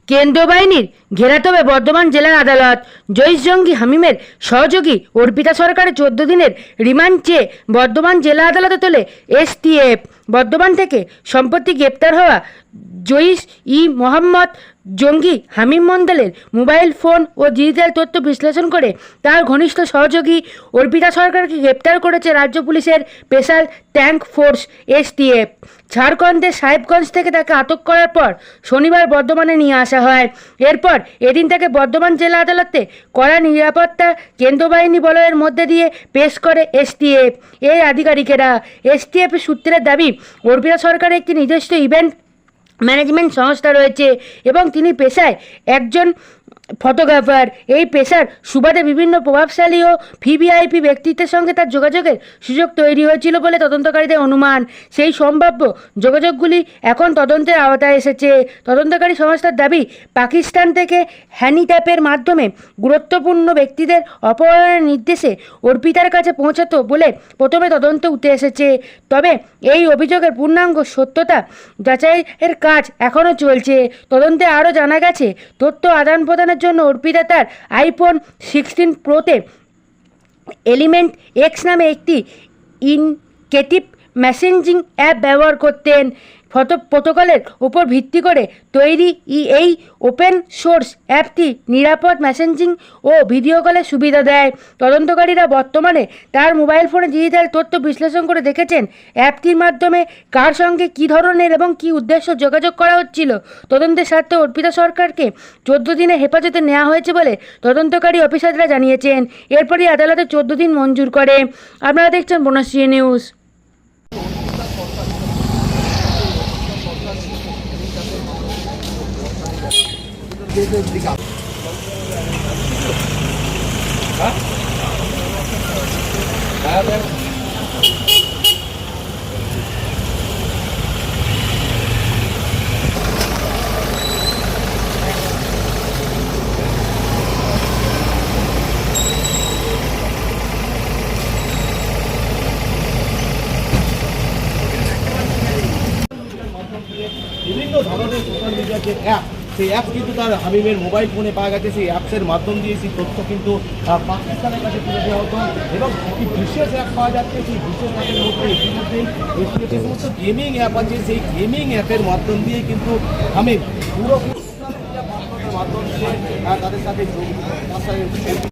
কেন্দ্রীয় বাহিনীর ঘেরাটোপে বর্ধমান জেলার আদালত জইশ জঙ্গি হামিমের সহযোগী অর্পিতা সরকারের 14 দিনের রিমান্ড চেয়ে বর্ধমান জেলা আদালতে তোলে এসটিএফ। বর্ধমান থেকে সম্প্রতি গ্রেপ্তার হওয়া জইশ মোহাম্মদ জঙ্গি হামিম মণ্ডলের মোবাইল ফোন ও ডিজিটাল তথ্য বিশ্লেষণ করে তার ঘনিষ্ঠ সহযোগী অর্পিতা সরকারকে গ্রেপ্তার করেছে রাজ্য পুলিশের স্পেশাল ট্যাঙ্ক ফোর্স এসটিএফ। ঝাড়খণ্ডের সাহেবগঞ্জ থেকে তাকে আটক করার পর শনিবার বর্ধমানে নিয়ে আসা হয়। এরপর এদিন তাকে বর্ধমান জেলা আদালতে কড়া নিরাপত্তা কেন্দ্রীয় বাহিনী বলয়ের মধ্যে দিয়ে পেশ করে এসটিএফ এই আধিকারিকেরা। এসটিএফ সূত্রের দাবি, অর্পিতা সরকারের একটি নিজস্ব ইভেন্ট ম্যানেজমেন্ট সংস্থা রয়েছে এবং তিনি পেশায় একজন ফটোগ্রাফার। এই পেশার সুবাদে বিভিন্ন প্রভাবশালী ও ভিভিআইপি ব্যক্তিত্বের সঙ্গে তার যোগাযোগের সুযোগ তৈরি হয়েছিল বলে তদন্তকারীদের অনুমান। সেই সম্ভাব্য যোগাযোগগুলি এখন তদন্তের আওতায় এসেছে। তদন্তকারী সংস্থার দাবি, পাকিস্তান থেকে হ্যান্ডিট্যাপের মাধ্যমে গুরুত্বপূর্ণ ব্যক্তিদের অপহরণের নির্দেশে অর্পিতার কাছে পৌঁছাতো বলে প্রথমে তদন্ত উঠে এসেছে। তবে এই অভিযোগের পূর্ণাঙ্গ সত্যতা যাচাইয়ের কাজ এখনও চলছে। তদন্তে আরও জানা গেছে, তথ্য আদান প্রদানের জন্য অর্পিতা তার আইফোন 16 প্রোতে এলিমেন্ট এক্স নামে একটি ইনক্রিপ্টিভ মেসেঞ্জিং অ্যাপ ব্যবহার করতেন। ফটো প্রোটোকলের উপর ভিত্তি করে তৈরি এই ওপেন সোর্স অ্যাপটি নিরাপদ মেসেঞ্জিং ও ভিডিও কলের সুবিধা দেয়। তদন্তকারীরা বর্তমানে তার মোবাইল ফোনে ডিজিটাল তথ্য বিশ্লেষণ করে দেখেছেন অ্যাপটির মাধ্যমে কার সঙ্গে কী ধরনের এবং কী উদ্দেশ্য যোগাযোগ করা হচ্ছিল। তদন্তের স্বার্থে অর্পিতা সরকারকে 14 দিনে হেফাজতে নেওয়া হয়েছে বলে তদন্তকারী অফিসাররা জানিয়েছেন। এরপরই আদালতে 14 দিন মঞ্জুর করে। আপনারা দেখছেন বনশ্রী নিউজ। বিভিন্ন ধরনের সোশ্যাল মিডিয়ার যে অ্যাপ, সেই অ্যাপ কিন্তু তার হামিমের মোবাইল ফোনে পাওয়া গেছে। সেই অ্যাপসের মাধ্যম দিয়ে সেই তথ্য কিন্তু পাকিস্তানের কাছে তুলে দেওয়া হতো এবং একটি বিশেষ অ্যাপ পাওয়া যাচ্ছে। সেই বিশেষ অ্যাপের মধ্যে ইতিমধ্যেই যে সমস্ত গেমিং অ্যাপ আছে, সেই গেমিং অ্যাপের মাধ্যম দিয়ে কিন্তু হামিম পুরো সোশ্যাল মিডিয়া মাধ্যম দিয়ে তাদের সাথে